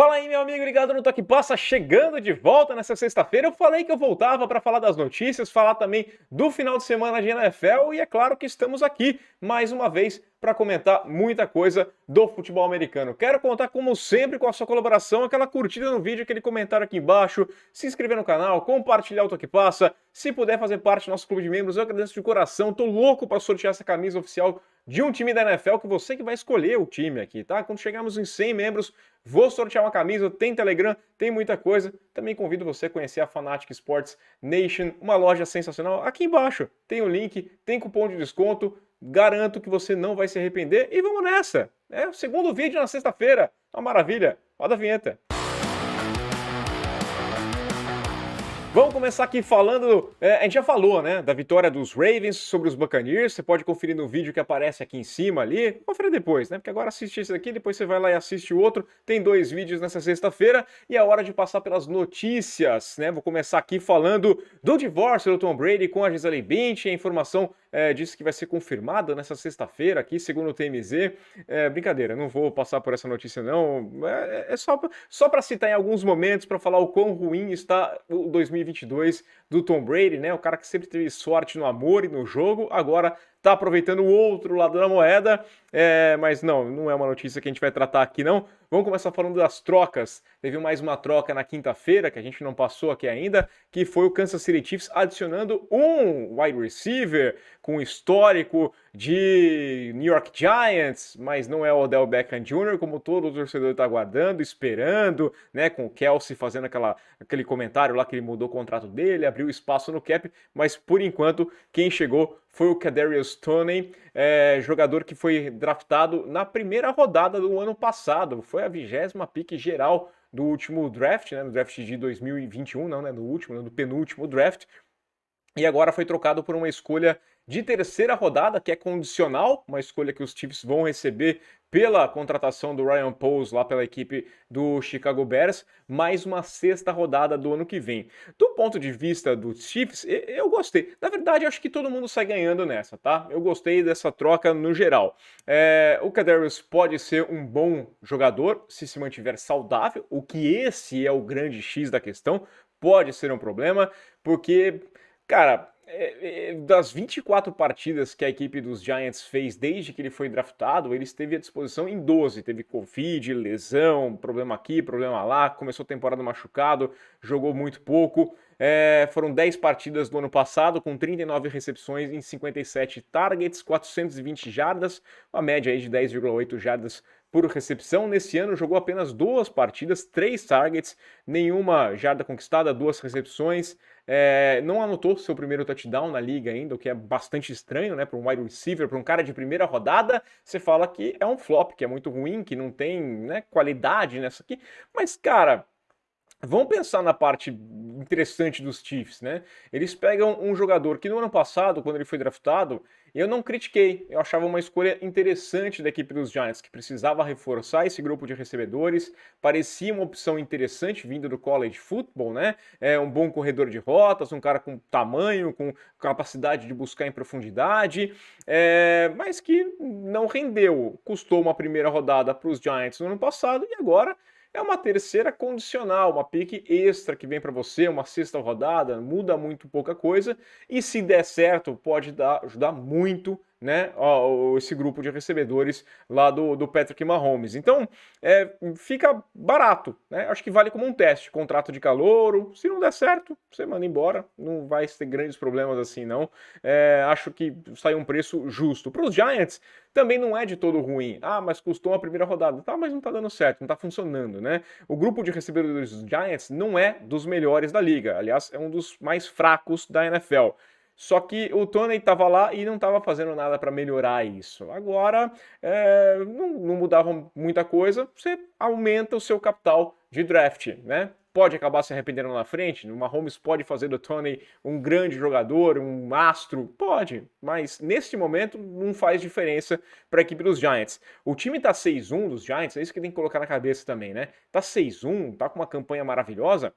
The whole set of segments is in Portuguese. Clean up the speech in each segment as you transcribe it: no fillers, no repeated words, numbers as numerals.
Fala aí, meu amigo ligado no Toque Passa, chegando de volta nessa sexta-feira. Eu falei que eu voltava para falar das notícias, falar também do final de semana de NFL e é claro que estamos aqui mais uma vez para comentar muita coisa do futebol americano. Quero contar, como sempre, com a sua colaboração, aquela curtida no vídeo, aquele comentário aqui embaixo, se inscrever no canal, compartilhar o Toque Passa. Se puder fazer parte do nosso clube de membros, eu agradeço de coração. Tô louco para sortear essa camisa oficial de um time da NFL, que você que vai escolher o time aqui, tá? Quando chegarmos em 100 membros, vou sortear uma camisa, tem Telegram, tem muita coisa. Também convido você a conhecer a Fanatic Sports Nation, uma loja sensacional. Aqui embaixo tem o link, tem cupom de desconto, garanto que você não vai se arrepender. E vamos nessa! É o segundo vídeo na sexta-feira, uma maravilha. Roda a vinheta. Vamos começar aqui falando, a gente já falou, né, da vitória dos Ravens sobre os Buccaneers. Você pode conferir no vídeo que aparece aqui em cima ali, confere depois, né, porque agora assiste esse aqui, depois você vai lá e assiste o outro. Tem 2 vídeos nessa sexta-feira e é hora de passar pelas notícias, né. Vou começar aqui falando do divórcio do Tom Brady com a Gisele Bündchen. A informação diz que vai ser confirmada nessa sexta-feira aqui, segundo o TMZ. Brincadeira, não vou passar por essa notícia não, é só para citar em alguns momentos, para falar o quão ruim está o 2022 do Tom Brady, né? O cara que sempre teve sorte no amor e no jogo, agora tá aproveitando o outro lado da moeda, mas não é uma notícia que a gente vai tratar aqui não. Vamos começar falando das trocas. Teve mais uma troca na quinta-feira, que a gente não passou aqui ainda, que foi o Kansas City Chiefs adicionando um wide receiver com histórico de New York Giants, mas não é o Odell Beckham Jr., como todo o torcedor está aguardando, esperando, né, com o Kelce fazendo aquele comentário lá que ele mudou o contrato dele, abriu espaço no cap, mas por enquanto quem chegou foi o Kadarius Toney, jogador que foi draftado na primeira rodada do ano passado. Foi a 20ª pick geral do último draft, né, no draft de 2021, não, né, no último, no penúltimo draft. E agora foi trocado por uma escolha de terceira rodada, que é condicional, uma escolha que os Chiefs vão receber pela contratação do Ryan Poles lá pela equipe do Chicago Bears, mais uma sexta rodada do ano que vem. Do ponto de vista dos Chiefs, eu gostei. Na verdade, acho que todo mundo sai ganhando nessa, tá? Eu gostei dessa troca no geral. O Kadarius pode ser um bom jogador se mantiver saudável, o que esse é o grande X da questão. Pode ser um problema, porque, cara, das 24 partidas que a equipe dos Giants fez desde que ele foi draftado, ele esteve à disposição em 12. Teve Covid, lesão, problema aqui, problema lá, começou a temporada machucado, jogou muito pouco. Foram 10 partidas do ano passado, com 39 recepções em 57 targets, 420 jardas, uma média aí de 10,8 jardas por recepção. Nesse ano jogou apenas 2 partidas, 3 targets, nenhuma jarda conquistada, 2 recepções. Não anotou seu primeiro touchdown na liga ainda, o que é bastante estranho, né, para um wide receiver, para um cara de primeira rodada. Você fala que é um flop, que é muito ruim, que não tem, né, qualidade nessa aqui, mas, cara, vamos pensar na parte interessante dos Chiefs, né? Eles pegam um jogador que no ano passado, quando ele foi draftado, eu não critiquei. Eu achava uma escolha interessante da equipe dos Giants, que precisava reforçar esse grupo de recebedores. Parecia uma opção interessante vindo do college football, né? Um bom corredor de rotas, um cara com tamanho, com capacidade de buscar em profundidade, mas que não rendeu. Custou uma primeira rodada para os Giants no ano passado e agora é uma terceira condicional, uma pick extra que vem para você, uma sexta rodada, muda muito pouca coisa, e se der certo, pode ajudar muito, né, esse grupo de recebedores lá do Patrick Mahomes. Então, fica barato, né? Acho que vale como um teste, contrato de calouro. Se não der certo, você manda embora, não vai ter grandes problemas assim, não. Acho que sai um preço justo. Para os Giants, também não é de todo ruim. Mas custou uma primeira rodada. Tá, mas não tá dando certo, não tá funcionando, né? O grupo de recebedores dos Giants não é dos melhores da liga. Aliás, é um dos mais fracos da NFL. Só que o Toney estava lá e não estava fazendo nada para melhorar isso. Agora, não mudava muita coisa, você aumenta o seu capital de draft, né? Pode acabar se arrependendo lá na frente, o Mahomes pode fazer do Toney um grande jogador, um astro, pode, mas neste momento não faz diferença para a equipe dos Giants. O time tá 6-1 dos Giants, é isso que tem que colocar na cabeça também, né? Tá 6-1, tá com uma campanha maravilhosa,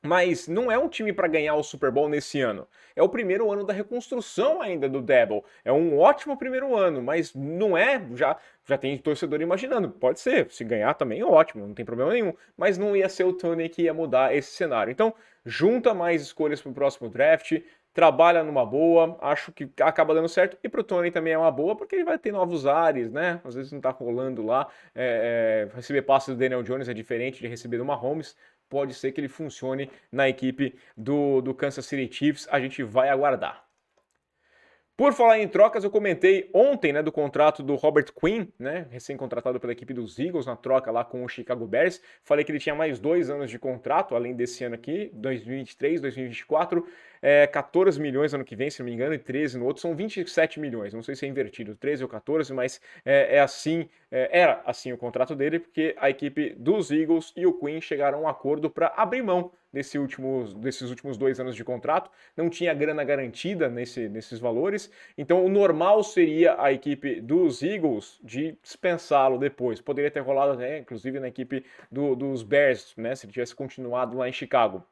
Mas não é um time para ganhar o Super Bowl nesse ano. É o primeiro ano da reconstrução ainda do Devil. É um ótimo primeiro ano, mas não é. Já tem torcedor imaginando. Pode ser, se ganhar também ótimo, não tem problema nenhum. Mas não ia ser o Tony que ia mudar esse cenário. Então, junta mais escolhas para o próximo draft. Trabalha numa boa, acho que acaba dando certo. E pro Tony também é uma boa, porque ele vai ter novos ares, né? Às vezes não tá rolando lá. Receber passe do Daniel Jones é diferente de receber do Mahomes. Pode ser que ele funcione na equipe do Kansas City Chiefs. A gente vai aguardar. Por falar em trocas, eu comentei ontem, né, do contrato do Robert Quinn, né, recém-contratado pela equipe dos Eagles, na troca lá com o Chicago Bears. Falei que ele tinha mais 2 anos de contrato, além desse ano aqui, 2023, 2024, 14 milhões ano que vem, se não me engano, e 13 no outro, são 27 milhões, não sei se é invertido, 13 ou 14, mas era assim o contrato dele, porque a equipe dos Eagles e o Quinn chegaram a um acordo para abrir mão desses últimos 2 anos de contrato, não tinha grana garantida nesses valores, então o normal seria a equipe dos Eagles de dispensá-lo depois. Poderia ter rolado até, inclusive, na equipe dos Bears, né, se ele tivesse continuado lá em Chicago.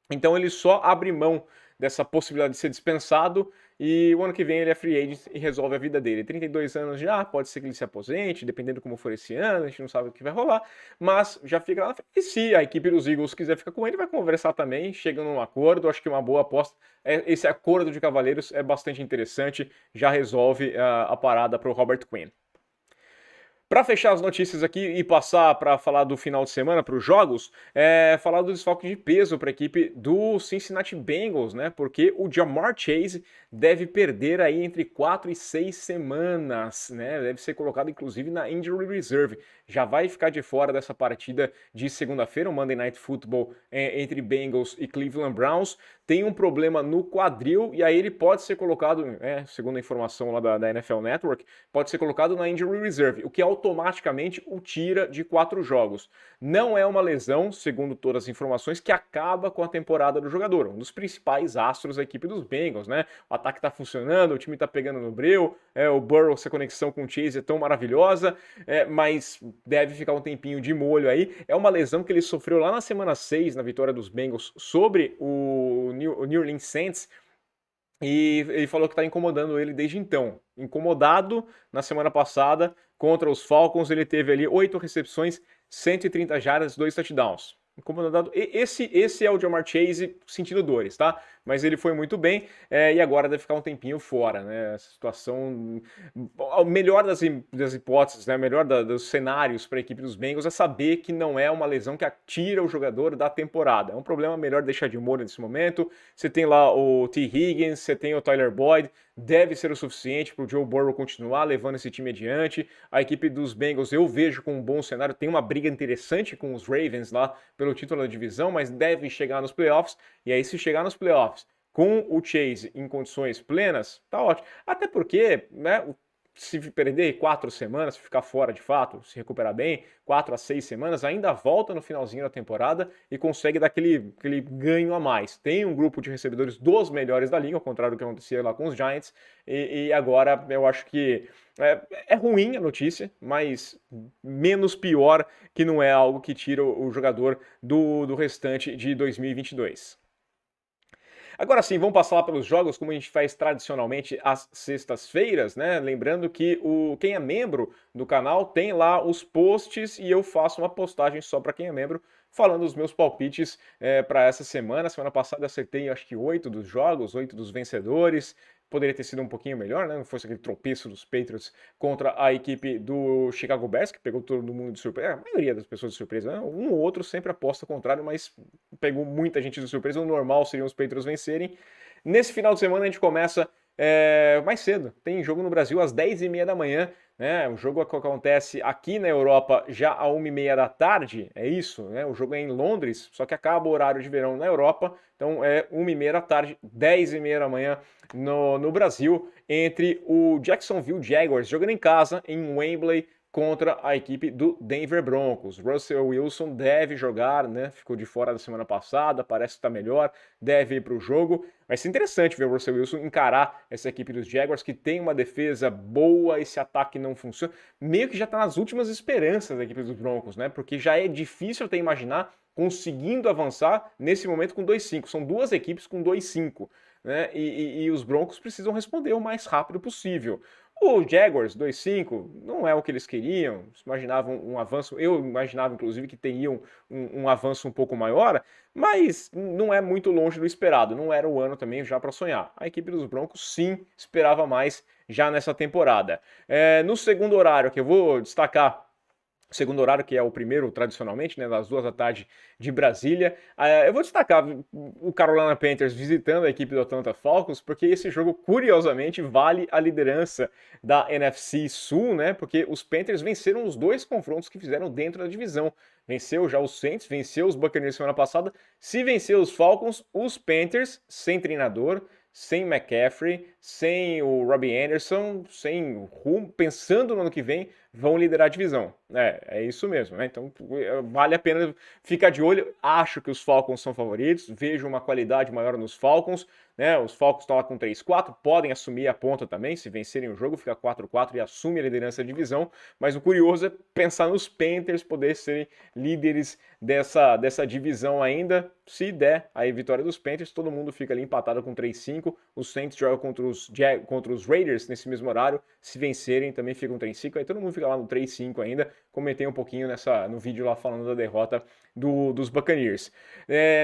Então ele só abre mão dessa possibilidade de ser dispensado e o ano que vem ele é free agent e resolve a vida dele. 32 anos já, pode ser que ele se aposente, dependendo como for esse ano, a gente não sabe o que vai rolar, mas já fica lá na frente. E se a equipe dos Eagles quiser ficar com ele, vai conversar também, chega num acordo, acho que uma boa aposta. Esse acordo de cavaleiros é bastante interessante, já resolve a parada para o Robert Quinn. Para fechar as notícias aqui e passar para falar do final de semana, para os jogos, falar do desfalque de peso para a equipe do Cincinnati Bengals, né? Porque o Ja'Marr Chase deve perder aí entre 4 e 6 semanas, né? Deve ser colocado inclusive na Injury Reserve. Já vai ficar de fora dessa partida de segunda-feira, o Monday Night Football entre Bengals e Cleveland Browns. Tem um problema no quadril e aí ele pode ser colocado, segundo a informação lá da NFL Network, pode ser colocado na Injury Reserve, o que automaticamente o tira de 4 jogos. Não é uma lesão, segundo todas as informações, que acaba com a temporada do jogador, um dos principais astros da equipe dos Bengals, né? O ataque tá funcionando, o time tá pegando no breu, o Burrow, essa conexão com o Chase é tão maravilhosa, mas deve ficar um tempinho de molho aí. É uma lesão que ele sofreu lá na semana 6, na vitória dos Bengals sobre o New Orleans Saints, e ele falou que está incomodando ele desde então. Incomodado na semana passada contra os Falcons, ele teve ali 8 recepções, 130 jardas, 2 touchdowns. Incomodado. Esse é o Ja'Marr Chase sentindo dores, tá? Mas ele foi muito bem e agora deve ficar um tempinho fora, né? Essa situação. O melhor das hipóteses, né? O melhor dos cenários para a equipe dos Bengals é saber que não é uma lesão que tira o jogador da temporada. É um problema melhor deixar de molho nesse momento. Você tem lá o T. Higgins, você tem o Tyler Boyd, deve ser o suficiente para o Joe Burrow continuar levando esse time adiante. A equipe dos Bengals eu vejo com um bom cenário, tem uma briga interessante com os Ravens lá pelo título da divisão, mas deve chegar nos playoffs, e aí se chegar nos playoffs com o Chase em condições plenas, tá ótimo. Até porque, né, se perder 4 semanas, se ficar fora de fato, se recuperar bem, 4 a 6 semanas, ainda volta no finalzinho da temporada e consegue dar aquele ganho a mais. Tem um grupo de recebedores dos melhores da liga, ao contrário do que acontecia lá com os Giants, e agora eu acho que é ruim a notícia, mas menos pior, que não é algo que tira o jogador do restante de 2022. Agora sim, vamos passar lá pelos jogos, como a gente faz tradicionalmente às sextas-feiras, né? Lembrando que quem é membro do canal tem lá os posts e eu faço uma postagem só para quem é membro, falando os meus palpites para essa semana. Semana passada eu acertei acho que 8 dos jogos, 8 dos vencedores. Poderia ter sido um pouquinho melhor, né? Não fosse aquele tropeço dos Patriots contra a equipe do Chicago Bears, que pegou todo mundo de surpresa. A maioria das pessoas de surpresa, né? Um ou outro sempre aposta o contrário, mas pegou muita gente de surpresa. O normal seria os Patriots vencerem. Nesse final de semana a gente começa mais cedo. Tem jogo no Brasil às 10h30 da manhã. Né? O jogo que acontece aqui na Europa já à 1h30 da tarde, é isso, né? O jogo é em Londres, só que acaba o horário de verão na Europa, então é 1h30 da tarde, 10h30 da manhã no Brasil, entre o Jacksonville Jaguars, jogando em casa, em Wembley, contra a equipe do Denver Broncos. Russell Wilson deve jogar, né? Ficou de fora da semana passada, parece que está melhor, deve ir para o jogo. Vai ser interessante ver o Russell Wilson encarar essa equipe dos Jaguars, que tem uma defesa boa, esse ataque não funciona. Meio que já está nas últimas esperanças da equipe dos Broncos, né? Porque já é difícil até imaginar conseguindo avançar nesse momento com 2-5. São duas equipes com 2-5, né? E os Broncos precisam responder o mais rápido possível. O Jaguars 2-5 não é o que eles queriam, imaginavam um avanço, eu imaginava inclusive que teriam um avanço um pouco maior, mas não é muito longe do esperado, não era o ano também já para sonhar. A equipe dos Broncos sim esperava mais já nessa temporada. No segundo horário, que eu vou destacar segundo horário, que é o primeiro tradicionalmente, né, das 2 da tarde de Brasília. Eu vou destacar o Carolina Panthers visitando a equipe do Atlanta Falcons, porque esse jogo, curiosamente, vale a liderança da NFC Sul, né, porque os Panthers venceram os 2 confrontos que fizeram dentro da divisão. Venceu já os Saints, venceu os Buccaneers semana passada. Se vencer os Falcons, os Panthers, sem treinador, sem McCaffrey, sem o Robbie Anderson, sem o rumo, pensando no ano que vem, vão liderar a divisão. É isso mesmo, né? Então vale a pena ficar de olho. Acho que os Falcons são favoritos, vejo uma qualidade maior nos Falcons, né? Os Falcons estão lá com 3-4, podem assumir a ponta também, se vencerem o jogo, fica 4-4 e assume a liderança da divisão, mas o curioso é pensar nos Panthers poder serem líderes dessa divisão ainda. Se der a vitória dos Panthers, todo mundo fica ali empatado com 3-5, os Saints jogam contra os Raiders nesse mesmo horário, se vencerem também ficam 3-5, aí todo mundo fica lá no 3-5 ainda. Comentei um pouquinho no vídeo lá falando da derrota dos Buccaneers.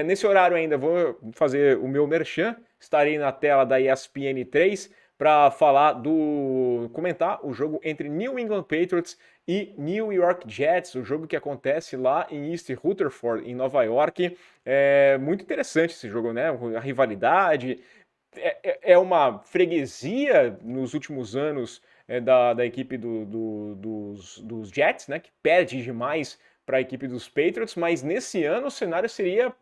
Nesse horário ainda vou fazer o meu merchan, estarei na tela da ESPN 3 para comentar o jogo entre New England Patriots e New York Jets, o jogo que acontece lá em East Rutherford, em Nova York. É muito interessante esse jogo, né? A rivalidade, é uma freguesia nos últimos anos da equipe dos Jets, né, que perde demais para a equipe dos Patriots, mas nesse ano o cenário seria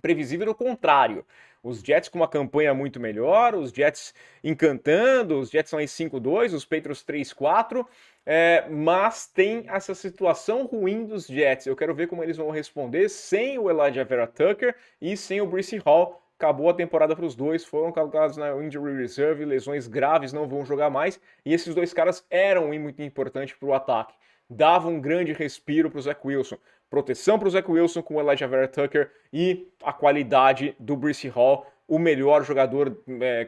previsível o contrário. Os Jets com uma campanha muito melhor, os Jets encantando, os Jets são em 5-2, os Patriots 3-4, mas tem essa situação ruim dos Jets. Eu quero ver como eles vão responder sem o Elijah Vera Tucker e sem o Breece Hall. Acabou a temporada para os dois, foram colocados na injury reserve, lesões graves, não vão jogar mais. E esses dois caras eram muito importantes para o ataque. Davam um grande respiro para o Zach Wilson. Proteção para o Zach Wilson com o Elijah Vera Tucker e a qualidade do Breece Hall, o melhor jogador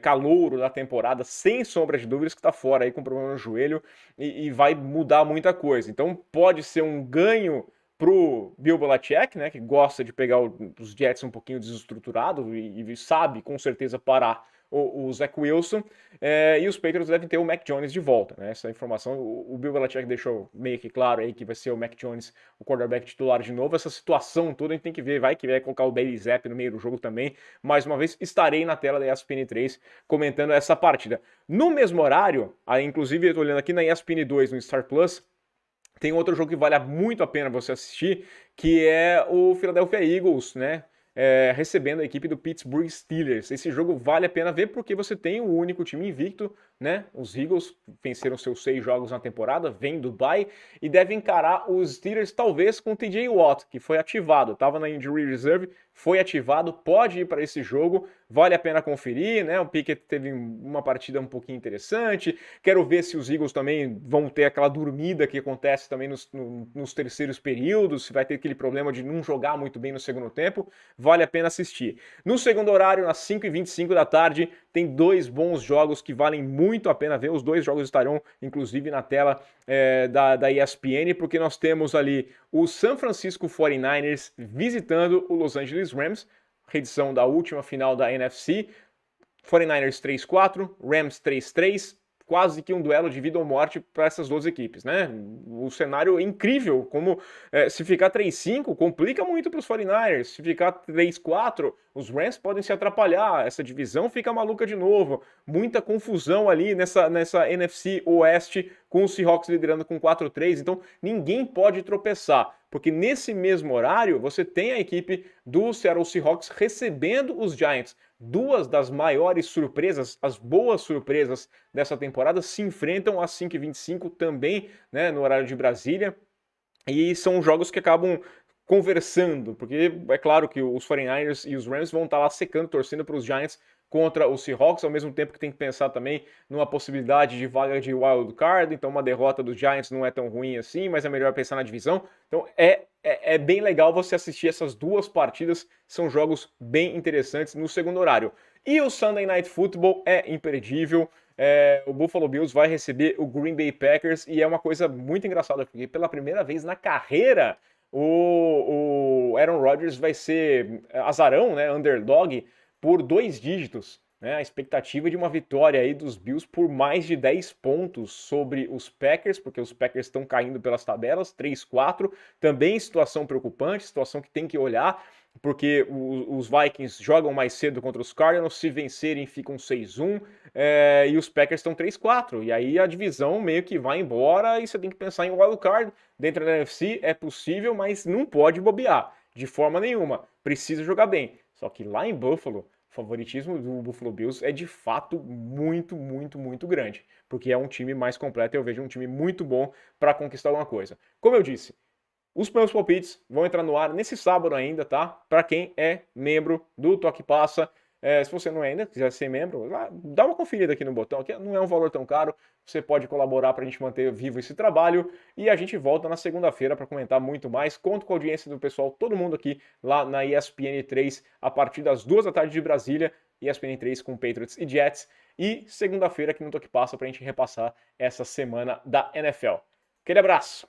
calouro da temporada, sem sombra de dúvidas, que está fora aí com problema no joelho e vai mudar muita coisa. Então pode ser um ganho pro Bill Belichick, né, que gosta de pegar os Jets um pouquinho desestruturado e sabe com certeza parar o Zach Wilson, e os Patriots devem ter o Mac Jones de volta, né? Essa informação o Bill Belichick deixou meio que claro aí que vai ser o Mac Jones o quarterback titular de novo. Essa situação toda a gente tem que ver, vai colocar o Bailey Zappe no meio do jogo também. Mais uma vez estarei na tela da ESPN 3 comentando essa partida. No mesmo horário, inclusive eu tô olhando aqui na ESPN 2 no Star Plus, tem outro jogo que vale muito a pena você assistir, que é o Philadelphia Eagles, né? Recebendo a equipe do Pittsburgh Steelers. Esse jogo vale a pena ver porque você tem o único time invicto, né? Os Eagles venceram seus 6 jogos na temporada, vem do bye e devem encarar os Steelers talvez com o TJ Watt, que foi ativado, estava na injury reserve, foi ativado, pode ir para esse jogo, vale a pena conferir, né? O Pickett teve uma partida um pouquinho interessante. Quero ver se os Eagles também vão ter aquela dormida que acontece também nos terceiros períodos, se vai ter aquele problema de não jogar muito bem no segundo tempo. Vale a pena assistir. No segundo horário, às 5h25 da tarde, tem 2 bons jogos que valem muito a pena ver. Os 2 jogos estarão, inclusive, na tela da ESPN, porque nós temos ali o San Francisco 49ers visitando o Los Angeles Rams, reedição da última final da NFC. 49ers 3-4, Rams 3-3, quase que um duelo de vida ou morte para essas duas equipes, né? O cenário é incrível, como se ficar 3-5, complica muito para os 49ers, se ficar 3-4, os Rams podem se atrapalhar, essa divisão fica maluca de novo, muita confusão ali nessa NFC Oeste, com os Seahawks liderando com 4-3, então ninguém pode tropeçar, porque nesse mesmo horário você tem a equipe do Seattle Seahawks recebendo os Giants. 2 das maiores surpresas, as boas surpresas dessa temporada, se enfrentam às 5h25 também, né, no horário de Brasília, e são jogos que acabam conversando, porque é claro que os 49ers e os Rams vão estar lá secando, torcendo para os Giants contra o Seahawks, ao mesmo tempo que tem que pensar também numa possibilidade de vaga de wild card, então uma derrota dos Giants não é tão ruim assim, mas é melhor pensar na divisão. Então é bem legal você assistir essas duas partidas, são jogos bem interessantes no segundo horário. E o Sunday Night Football é imperdível. O Buffalo Bills vai receber o Green Bay Packers e é uma coisa muito engraçada, porque pela primeira vez na carreira o Aaron Rodgers vai ser azarão, né, underdog, por 2 dígitos. Né, a expectativa de uma vitória aí dos Bills por mais de 10 pontos sobre os Packers, porque os Packers estão caindo pelas tabelas, 3-4, também situação preocupante, situação que tem que olhar, porque os Vikings jogam mais cedo contra os Cardinals, se vencerem ficam 6-1, e os Packers estão 3-4, e aí a divisão meio que vai embora e você tem que pensar em wildcard. Dentro da NFC é possível, mas não pode bobear, de forma nenhuma, precisa jogar bem. Só que lá em Buffalo, o favoritismo do Buffalo Bills é de fato muito, muito, muito grande, porque é um time mais completo e eu vejo um time muito bom para conquistar alguma coisa. Como eu disse, os meus palpites vão entrar no ar nesse sábado ainda, tá? Para quem é membro do Toque Passa. Se você não é ainda, quiser ser membro, dá uma conferida aqui no botão, que não é um valor tão caro, você pode colaborar para a gente manter vivo esse trabalho e a gente volta na segunda-feira para comentar muito mais. Conto com a audiência do pessoal, todo mundo aqui lá na ESPN 3 a partir das 2 da tarde de Brasília, ESPN 3 com Patriots e Jets, e segunda-feira aqui no Toque Passa para a gente repassar essa semana da NFL. Aquele abraço!